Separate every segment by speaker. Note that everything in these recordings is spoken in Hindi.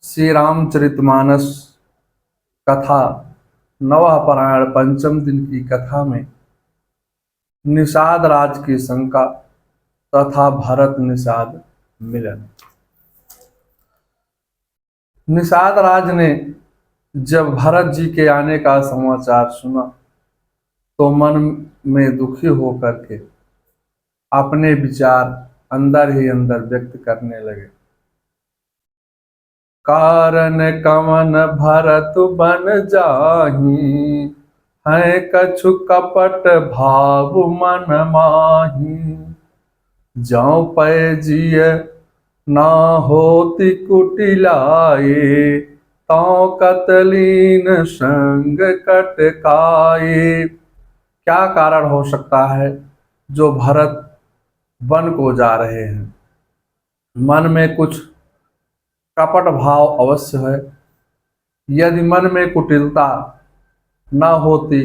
Speaker 1: श्री रामचरितमानस कथा नवह पारायण पंचम दिन की कथा में निषाद राज की शंका तथा भरत निषाद मिलन। निषाद राज ने जब भरत जी के आने का समाचार सुना तो मन में दुखी होकर के अपने विचार अंदर ही अंदर व्यक्त करने लगे। कारण कमन भरत बन जाहि, है कछु कपट भाव मन माही। जौ पै जिय ना होति कुटिलाए, तौ कतलीन संग कटकाए। क्या कारण हो सकता है जो भरत वन को जा रहे हैं? मन में कुछ कपट भाव अवश्य है। यदि मन में कुटिलता न होती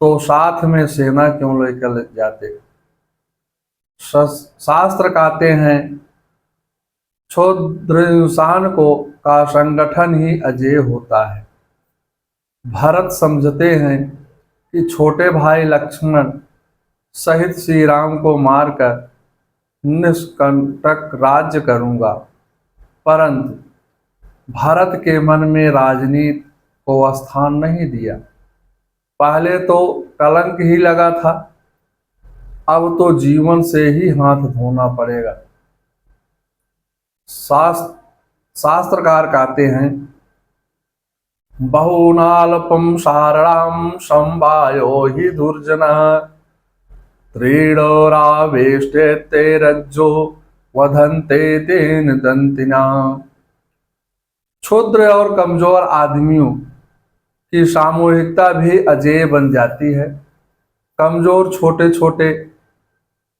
Speaker 1: तो साथ में सेना क्यों लेकर जाते? शास्त्र कहते हैं क्षुद्र इंसान को का संगठन ही अजेय होता है। भरत समझते हैं कि छोटे भाई लक्ष्मण सहित श्री राम को मारकर निष्कंटक राज्य करूंगा, परंतु भारत के मन में राजनीति को स्थान नहीं दिया। पहले तो कलंक ही लगा था, अब तो जीवन से ही हाथ धोना पड़ेगा। शास्त्रकार कहते हैं बहुनालपम सारणाम संवायो ही दुर्जन, त्रीणोरावेष्टे ते रज्जो वधन्ते तेन दंतिना। क्षुद्र और कमजोर आदमियों की सामूहिकता भी अजेय बन जाती है। कमजोर छोटे छोटे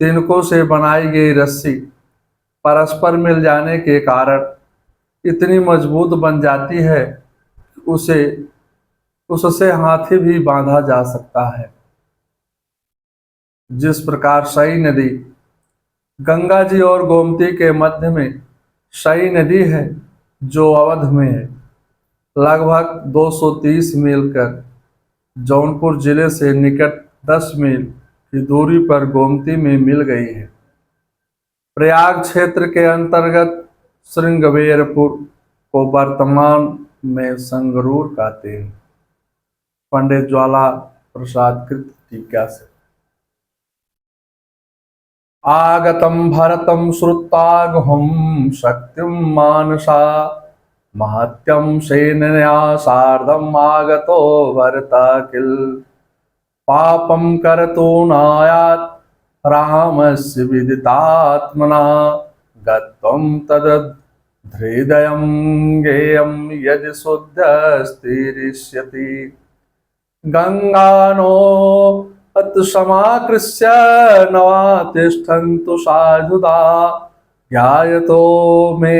Speaker 1: तिनकों से बनाई गई रस्सी परस्पर मिल जाने के कारण इतनी मजबूत बन जाती है कि उससे हाथी भी बांधा जा सकता है। जिस प्रकार सई नदी गंगा जी और गोमती के मध्य में सई नदी है जो अवध में है, लगभग 230 मील कर जौनपुर जिले से निकट 10 मील की दूरी पर गोमती में मिल गई है। प्रयाग क्षेत्र के अंतर्गत श्रृंगवेरपुर को वर्तमान में संगरूर कहते हैं। पंडित ज्वाला प्रसाद कृत टीका से। आगतम भरतम श्रुत्वागहं शक्तिम मानसा, महत्यम सेनया सार्धम आगतो भरता किल। पापम करतो नायात रामस्य विदितात्मना, गत्वं तदधृदयं गेयं यदि शुद्धस्तिरिष्यति। गंगानो अत समाकृष्य नवा तिष्ठन्तु साधुदा, ध्यायतो मे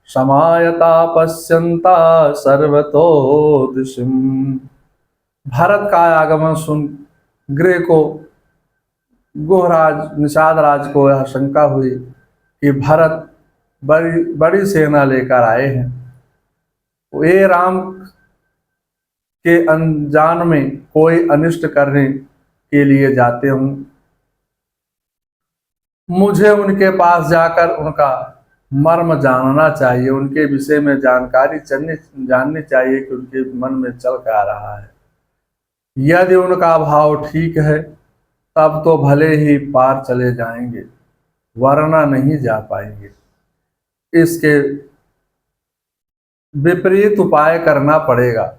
Speaker 1: समायता पश्यन्ता सर्वतो दिशिम। भारत का आगमन सुन गृह को गुहराज निषाद राज को यह शंका हुई कि भरत बड़ी सेना लेकर आए हैं। वे राम के अनजान में कोई अनिष्ट करने के लिए जाते हों। मुझे उनके पास जाकर उनका मर्म जानना चाहिए, उनके विषय में जानकारी जाननी चाहिए कि उनके मन में चल क्या रहा है। यदि उनका भाव ठीक है तब तो भले ही पार चले जाएंगे, वरना नहीं जा पाएंगे। इसके विपरीत उपाय करना पड़ेगा।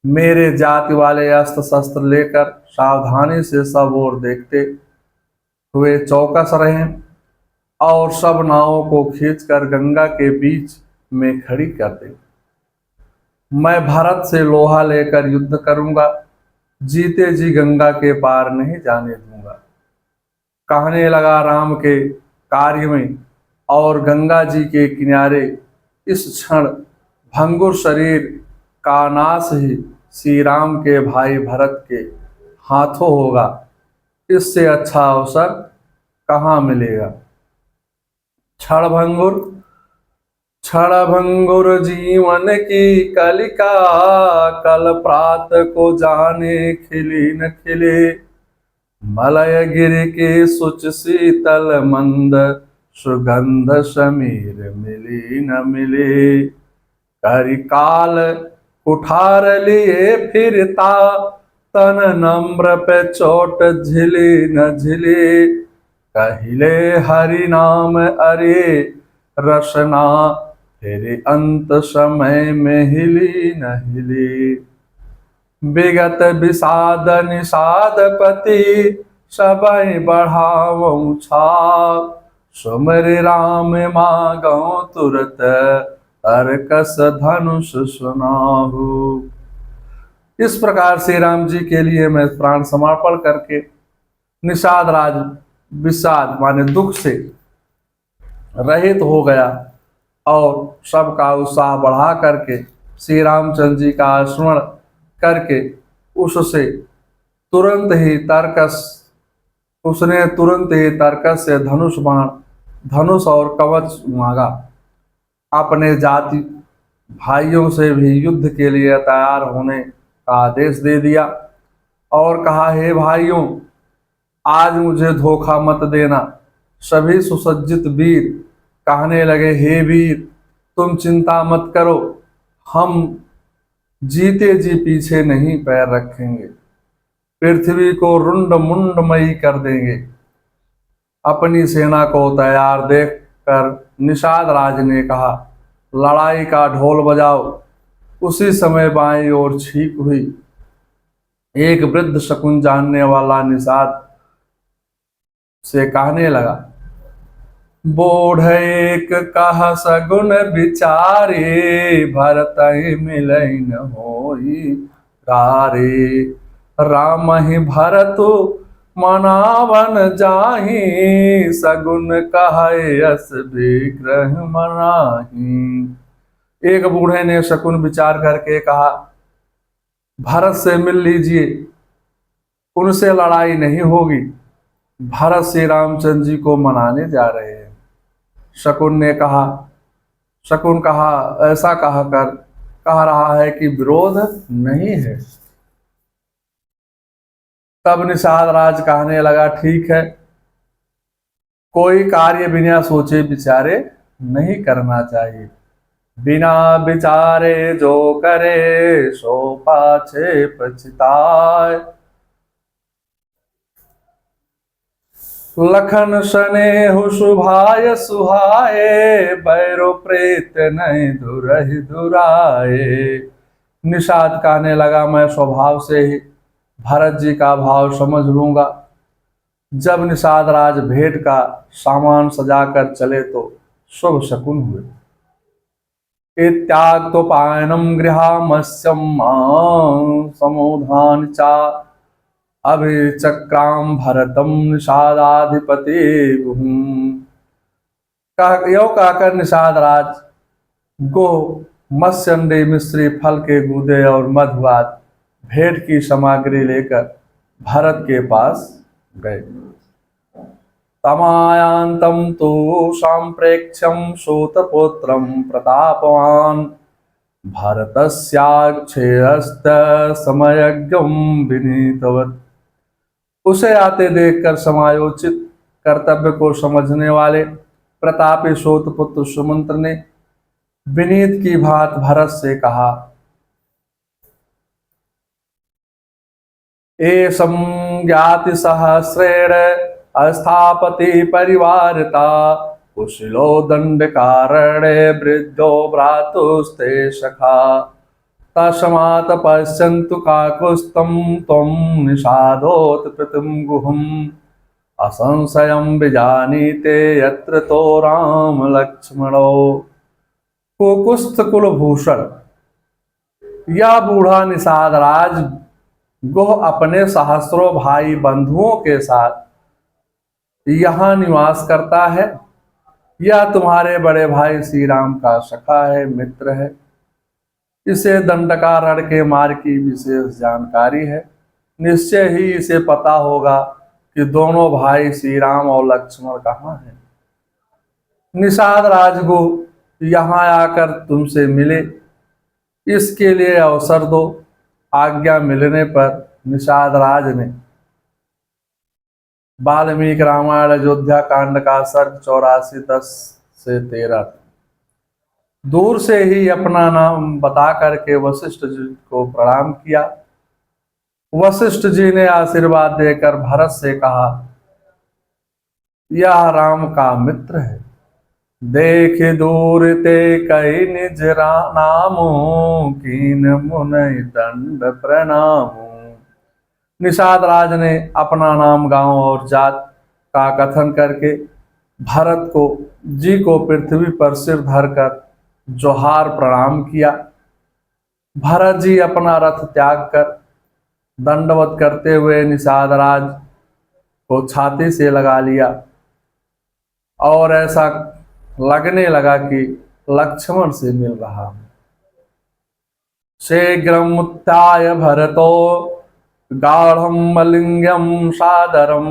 Speaker 1: मेरे जाति वाले अस्त्र शस्त्र लेकर सावधानी से सब ओर देखते हुए चौकस रहें और सब नावों को खींचकर गंगा के बीच में खड़ी कर दें। मैं भारत से लोहा लेकर युद्ध करूंगा, जीते जी गंगा के पार नहीं जाने दूंगा। कहने लगा राम के कार्य में और गंगा जी के किनारे इस क्षण भंगुर शरीर का नाश ही श्री राम के भाई भरत के हाथों होगा। इससे अच्छा अवसर कहाँ मिलेगा। क्षण क्षण भंगुर जीवन की कलिका, कल प्रात को जाने खिली न खिले। मलय गिर के सुच शीतल मंद, सुगंध समीर मिली न मिले। करिकाल कुठार लिए फिरता, तन नम्र पे चोट झिली न झिली। कहिले हरि नाम अरे रसना, फिर अंत समय में हिली न हिली। विगत विषाद निषाद पति, सबई बढ़ावऊ छाप। सुमरि राम मागौ तुरत, तरकस धनुष सुनाहु। इस प्रकार श्री राम जी के लिए मैं प्राण समर्पण करके निषाद राज विषाद माने दुख से रहित हो गया और सबका उत्साह बढ़ा करके श्री रामचंद्र जी का स्मरण करके उससे तुरंत ही तर्कस उसने तुरंत ही तर्कस से धनुष बाण धनुष और कवच मांगा। अपने जाति भाइयों से भी युद्ध के लिए तैयार होने का आदेश दे दिया और कहा, हे भाइयों, आज मुझे धोखा मत देना। सभी सुसज्जित वीर कहने लगे, हे वीर, तुम चिंता मत करो, हम जीते जी पीछे नहीं पैर रखेंगे, पृथ्वी को रुंड मुंडमयी कर देंगे। अपनी सेना को तैयार देखकर निषाद राज ने कहा, लड़ाई का ढोल बजाओ। उसी समय बाईं ओर छींक हुई। एक वृद्ध शकुन जानने वाला निषाद से कहने लगा, बोढ़ एक कह सगुन विचारे, भरत मिलई न होई रारे। राम ही भरत मनावन जाहि, सगुन कहे यस विग्रह मनाहि। एक बूढ़े ने शकुन विचार करके कहा, भरत से मिल लीजिए, उनसे लड़ाई नहीं होगी। भरत श्री रामचंद्र जी को मनाने जा रहे हैं। शकुन कहा ऐसा कह रहा है कि विरोध नहीं है। तब निषाद राज कहने लगा, ठीक है, कोई कार्य बिना सोचे विचारे नहीं करना चाहिए। बिना विचारे जो करे, सो पाछे पछताए। लखन स्नेहु शुभाय सुहाए, बैरो प्रेत नहीं दुरहि दुराए। निषाद कहने लगा, मैं स्वभाव से ही भरत जी का भाव समझ लूंगा। जब निषाद राज भेंट का सामान सजाकर चले तो शुभ शकुन हुए। इत्याग तो पायनम गृहामस्यम समोधान चा, अभिचक्राम भरतम निषादाधिपति। यो कहकर निषाद राज गो मत्स्यंडे मिश्री फल के गूदे और मधुआत भेंट की सामग्री लेकर भरत के पास गए। तमायांतम तो सांप्रेक्ष्यम सूतपुत्रम प्रतापवान, भरतस्याक्षेयस्त समयज्ञम विनीतवत्। उसे आते देखकर समायोचित कर्तव्य को समझने वाले प्रतापी सूतपुत्र सुमंत्र ने विनीत की भांत भरत से कहा, एषं ज्ञाति सहस्रेण अस्थापति परिवारता, कुशलो दंड कारणे वृद्धो भ्रातुस्ते सखा। तस्मात् पश्यन्तु काकुत्स्थं त्वं निषादोत्पत्तिं गुहम्, असंशयं विजानीते यत्र तो राम लक्ष्मणो। कुकुस्थ कुलभूषण यह बूढ़ा निषाद राज गोह अपने सहस्रों भाई बंधुओं के साथ यहाँ निवास करता है। यह तुम्हारे बड़े भाई श्री राम का सखा है, मित्र है। इसे दंडकारण्य के मार्ग की विशेष जानकारी है। निश्चय ही इसे पता होगा कि दोनों भाई श्री राम और लक्ष्मण कहाँ हैं। निषाद राजगु यहाँ आकर तुमसे मिले, इसके लिए अवसर दो। आज्ञा मिलने पर निषाद राज ने वाल्मीकि रामायण अयोध्या कांड का सर्ग 84:10 से 13 दूर से ही अपना नाम बता करके वशिष्ठ जी को प्रणाम किया। वशिष्ठ जी ने आशीर्वाद देकर भरत से कहा, यह राम का मित्र है। देख दूर ते कई निज नामो, कीन मुनि दंड प्रणामो। निषाद राज ने अपना नाम, गांव और जात का कथन करके भरत जी को पृथ्वी पर सिर धरकर जोहार प्रणाम किया। भरत जी अपना रथ त्याग कर दंडवत करते हुए निषाद राज को छाती से लगा लिया और ऐसा लगने लगा कि लक्ष्मण से मिल रहा। शीघ्रम उत्थाय भरतो गाढ़ं लिंगम सादरम,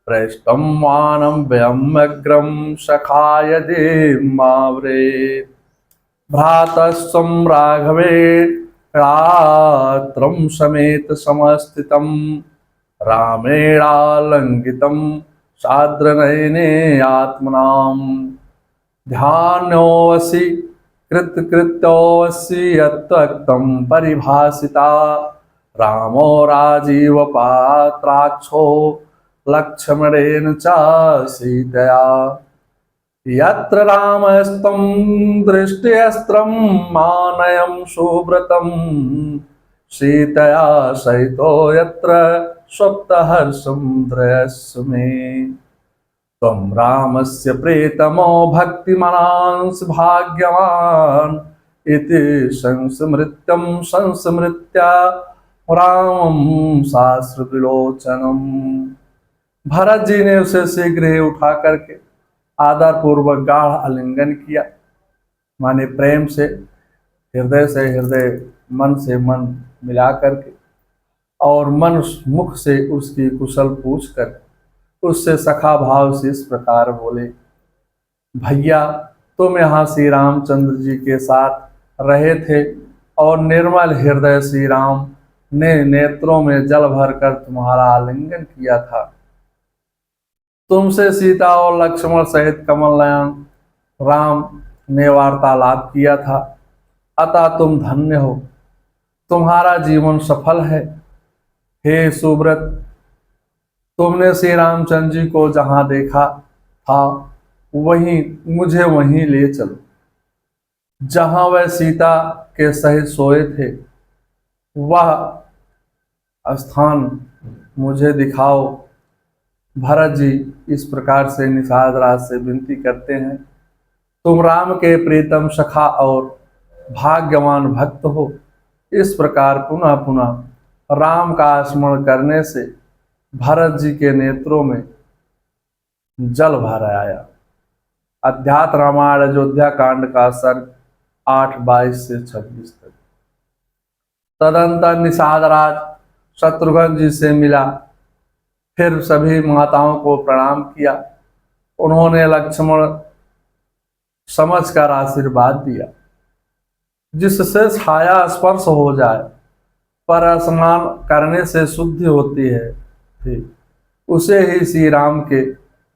Speaker 1: प्रेष्टम वानम व्यम अग्रम सखाय देमाव्रे। भ्रातस्त्वं राघवे रात्रं समेत समस्थितं, रामेणालंघितं साद्रनयने आत्मनां। ध्यानोऽसि कृतकृत्योऽसि यत्त्वक्तं परिभासिता, रामो राजीवपात्राक्षो लक्ष्मणेन च सीतया। यत्र रामस्तं दृष्ट्यस्त्रं मानयं सुव्रतं, सीतया सहितो यत्र स्वप्तहर्षं दृश्य मे। त्वं रामस्य प्रीतमो भक्तिमांस भाग्यवान्, इति संस्मृत्य रामं शास्त्रविलोचनम्। भरत जी ने उसे शीघ्र ही उठा करके आदर पूर्वक गाढ़ आलिंगन किया, माने प्रेम से हृदय, मन से मन मिला करके और मन मुख से उसकी कुशल पूछ कर उससे सखा भाव से इस प्रकार बोले, भैया तुम यहाँ श्री रामचंद्र जी के साथ रहे थे और निर्मल हृदय श्री राम ने नेत्रों में जल भरकर तुम्हारा आलिंगन किया था। तुमसे सीता और लक्ष्मण सहित कमल नयन राम ने वार्तालाप किया था, अतः तुम धन्य हो, तुम्हारा जीवन सफल है। हे सुब्रत, तुमने श्री रामचंद्र जी को जहां देखा था मुझे वहीं ले चलो, जहां वह सीता के सहित सोए थे, वह स्थान मुझे दिखाओ। भरत जी इस प्रकार से निषाद राज से विनती करते हैं, तुम राम के प्रीतम सखा और भाग्यवान भक्त हो। इस प्रकार पुनः पुनः राम का स्मरण करने से भरत जी के नेत्रों में जल भर आया। अध्यात्म रामायण अयोध्या कांड का सर्ग 8:22 से 26 तक। तदंतर निषाद राज शत्रुघ्न जी से मिला, फिर सभी माताओं को प्रणाम किया। उन्होंने लक्ष्मण समझकर आशीर्वाद दिया, जिससे छाया स्पर्श हो जाए पर स्नान करने से शुद्धि होती है, उसे ही श्री राम के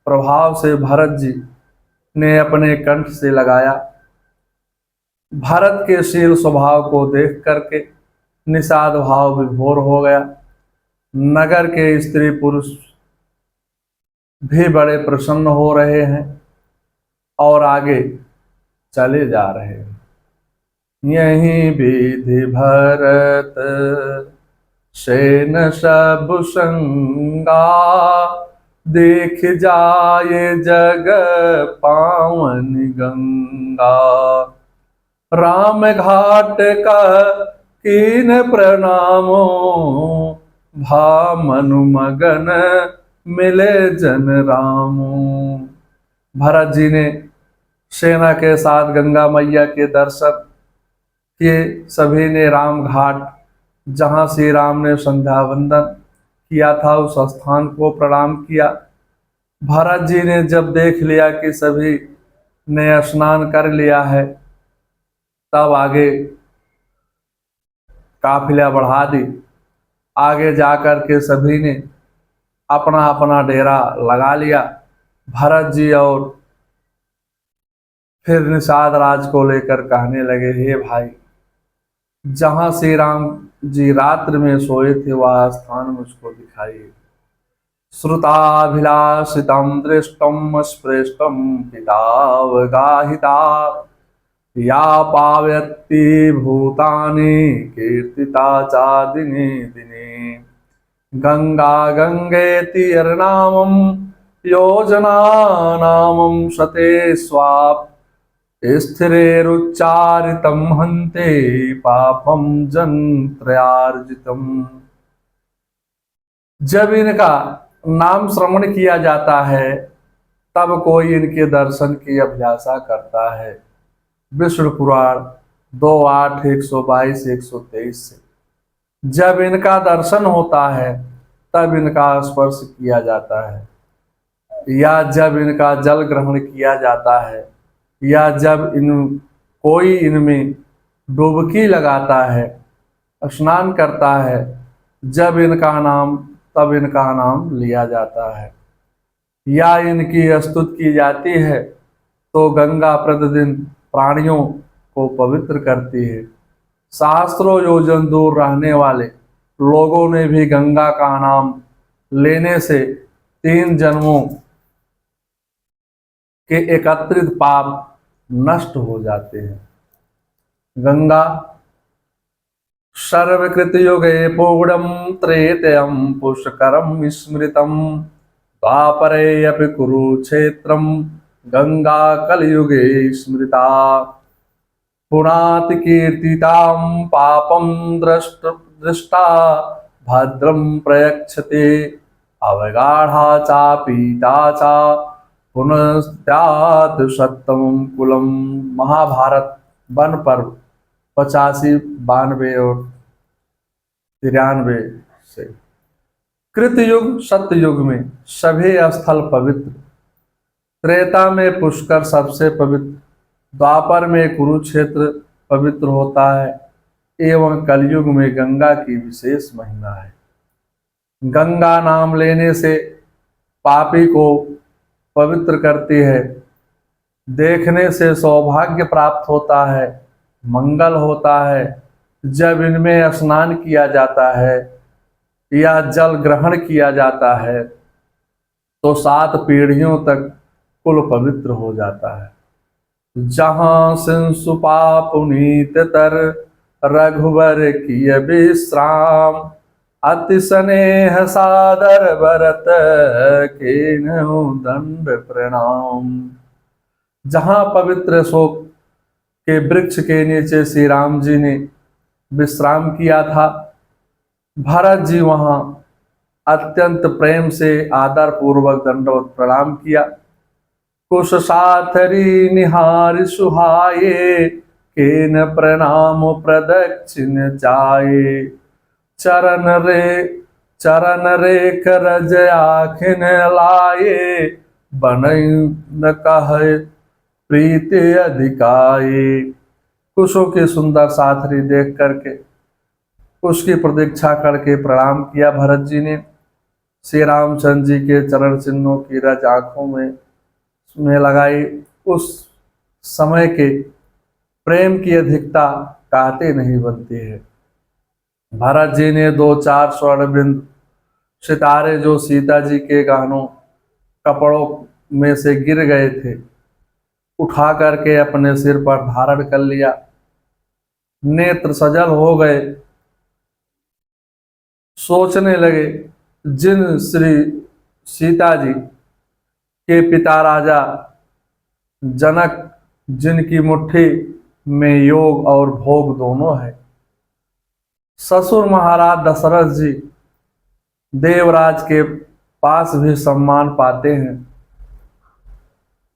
Speaker 1: प्रभाव से भरत जी ने अपने कंठ से लगाया। भरत के शील स्वभाव को देख करके निषाद भाव विभोर हो गया। नगर के स्त्री पुरुष भी बड़े प्रसन्न हो रहे हैं और आगे चले जा रहे हैं। यही विधि भरत सेन सब संगा, देख जाए जग पावन गंगा। राम घाट का कीन प्रणामो, भा मनु मगन मिले जन रामो। भरत जी ने सेना के साथ गंगा मैया के दर्शन किए। सभी ने राम घाट, जहाँ श्री राम ने संध्या वंदन किया था, उस स्थान को प्रणाम किया। भरत जी ने जब देख लिया कि सभी ने स्नान कर लिया है, तब आगे काफिला बढ़ा दी। आगे जाकर के सभी ने अपना अपना डेरा लगा लिया। भरत जी और फिर निषाद राज को लेकर कहने लगे, हे भाई, जहां श्री राम जी रात्रि में सोए थे वह स्थान मुझको दिखाइए। श्रुताभिलाषितं दृष्टं स्पृष्टं पितावगाहिता, या पावयत्ति भूतानि कीर्तिता चा दिने दिने। गंगा गंगेति यर्नामं योजनानामं शते स्वाप, स्थिरेरुच्चारितं हन्ते पापं जन्त्रयार्जितम्। जब इनका नाम श्रवण किया जाता है तब कोई इनके दर्शन की अभिलाषा करता है। विष्णु पुराण 2:8, 122, 123 से। जब इनका दर्शन होता है तब इनका स्पर्श किया जाता है, या जब इनका जल ग्रहण किया जाता है, या जब कोई इनमें डुबकी लगाता है, स्नान करता है, तब इनका नाम लिया जाता है। या इनकी स्तुति की जाती है तो गंगा प्रतिदिन प्राणियों को पवित्र करती है। सहस्त्रों योजन दूर रहने वाले लोगों ने भी गंगा का नाम लेने से 3 जन्मों के एकत्रित पाप नष्ट हो जाते हैं। गंगा सर्वकृत युगे पूर्णं त्रेतयं पुष्करं स्मृतं, द्वापरे अपि कुरुक्षेत्रं गंगा कलयुगे स्मृता। पुनाति कीर्तितां पापं दृष्टा भद्रं प्रयक्षते, अवगाढ़ा चा पीता चा पुनस्त्यात् सत्तमं कुलम। महाभारत वन पर्व 85, 92 और 93 से। कृतयुग सत्ययुग में सभी स्थल पवित्र, त्रेता में पुष्कर सबसे पवित्र, द्वापर में कुरुक्षेत्र पवित्र होता है, एवं कलयुग में गंगा की विशेष महिमा है। गंगा नाम लेने से पापी को पवित्र करती है, देखने से सौभाग्य प्राप्त होता है, मंगल होता है। जब इनमें स्नान किया जाता है या जल ग्रहण किया जाता है तो 7 पीढ़ियों तक कुल पवित्र हो जाता है। जहाँ सिंसुपा पुनीत तर रघुवर किय विश्राम, अति स्नेह सादर भरत कीन्हु दंड प्रणाम। जहाँ पवित्र शोक के वृक्ष के नीचे श्री राम जी ने विश्राम किया था, भरत जी वहां अत्यंत प्रेम से आदर पूर्वक दंडवत प्रणाम किया। कुश साथरी निहार सुहाये, केन प्रणाम प्रदक्षिण जाए। चरण रेख रज आखिन लाए, बनई न कहे प्रीति अधिकाये। कुशों की सुंदर साथरी देख करके उसकी प्रतीक्षा करके प्रणाम किया भरत जी ने। श्री रामचंद्र जी के चरण चिन्हों की रज आंखों में लगाई। उस समय के प्रेम की अधिकता कहते नहीं बनती है। भरत जी ने 2-4 स्वर्णबिंद सितारे जो सीता जी के गहनों कपड़ों में से गिर गए थे, उठा करके अपने सिर पर धारण कर लिया। नेत्र सजल हो गए, सोचने लगे, जिन श्री सीता जी के पिता राजा जनक, जिनकी मुट्ठी में योग और भोग दोनों है, ससुर महाराज दशरथ जी देवराज के पास भी सम्मान पाते हैं।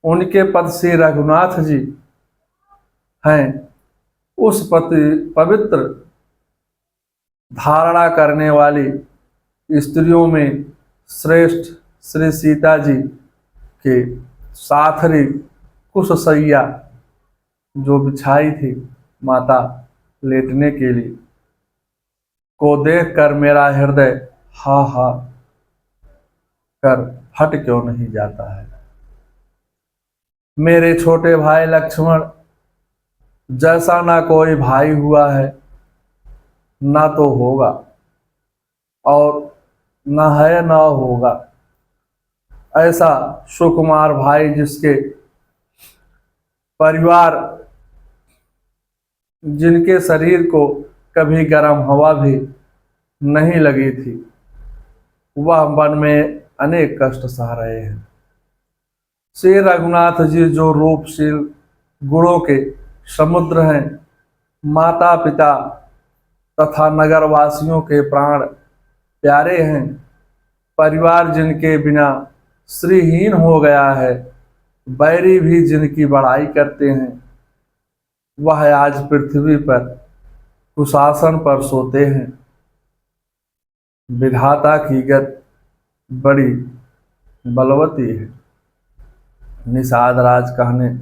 Speaker 1: उनके पति श्री रघुनाथ जी हैं। उस पवित्र धारणा करने वाली स्त्रियों में श्रेष्ठ श्री सीता जी के साथरी कुशशैया जो बिछाई थी माता लेटने के लिए, को देखकर मेरा हृदय हा हा कर फट क्यों नहीं जाता है। मेरे छोटे भाई लक्ष्मण जैसा ना कोई भाई हुआ है, ना तो होगा, और ना है ना होगा। ऐसा सुकुमार भाई जिसके परिवार, जिनके शरीर को कभी गर्म हवा भी नहीं लगी थी, वह मन में अनेक कष्ट सह रहे हैं। श्री रघुनाथ जी जो रूपशील गुणों के समुद्र हैं, माता पिता तथा नगरवासियों के प्राण प्यारे हैं, परिवार जिनके बिना श्रीहीन हो गया है, बैरी भी जिनकी बड़ाई करते हैं, वह आज पृथ्वी पर कुशासन पर सोते हैं। विधाता की गत बड़ी बलवती है। निषाद राज कहने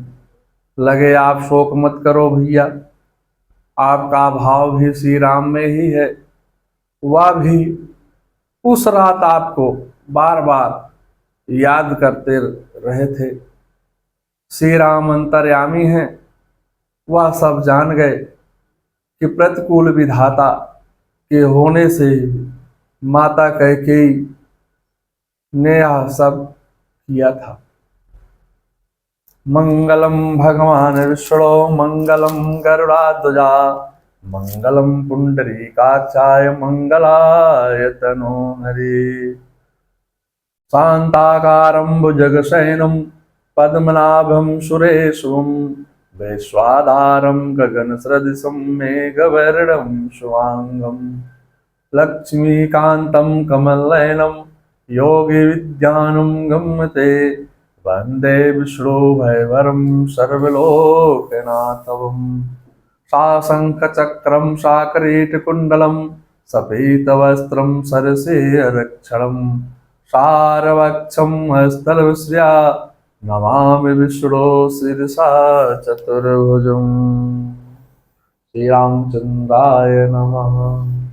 Speaker 1: लगे, आप शोक मत करो भैया, आपका भाव भी श्री राम में ही है। वह भी उस रात आपको बार बार याद करते रहे थे। श्री राम अंतर्यामी हैं, वह सब जान गए कि प्रतिकूल विधाता के होने से ही माता कैकेयी ने यह सब किया था। मंगलम भगवान विष्णु मंगलम गरुड़ाध्वजा मंगलम पुंडरीकाक्षाय मंगलाय तनोहरि। शांताकारं भुजगशयनं पद्मनाभं सुरेशं वैश्वाधारं गगनसदृशं मेघवर्णं शुभांगं लक्ष्मीकान्तं कमलनयनं योगिविद्यानं गम्यते वंदे विष्णु भयवरं सर्वलोकनाथं। साशंखचक्रं साकरीटकुण्डलं सपीतवस्त्रं सरसीरक्षणं सारवक्षं हस्तलश्रिया नमामि विष्णु शिरसा चतुर्भुजम्। श्री रामचंद्राय नमः।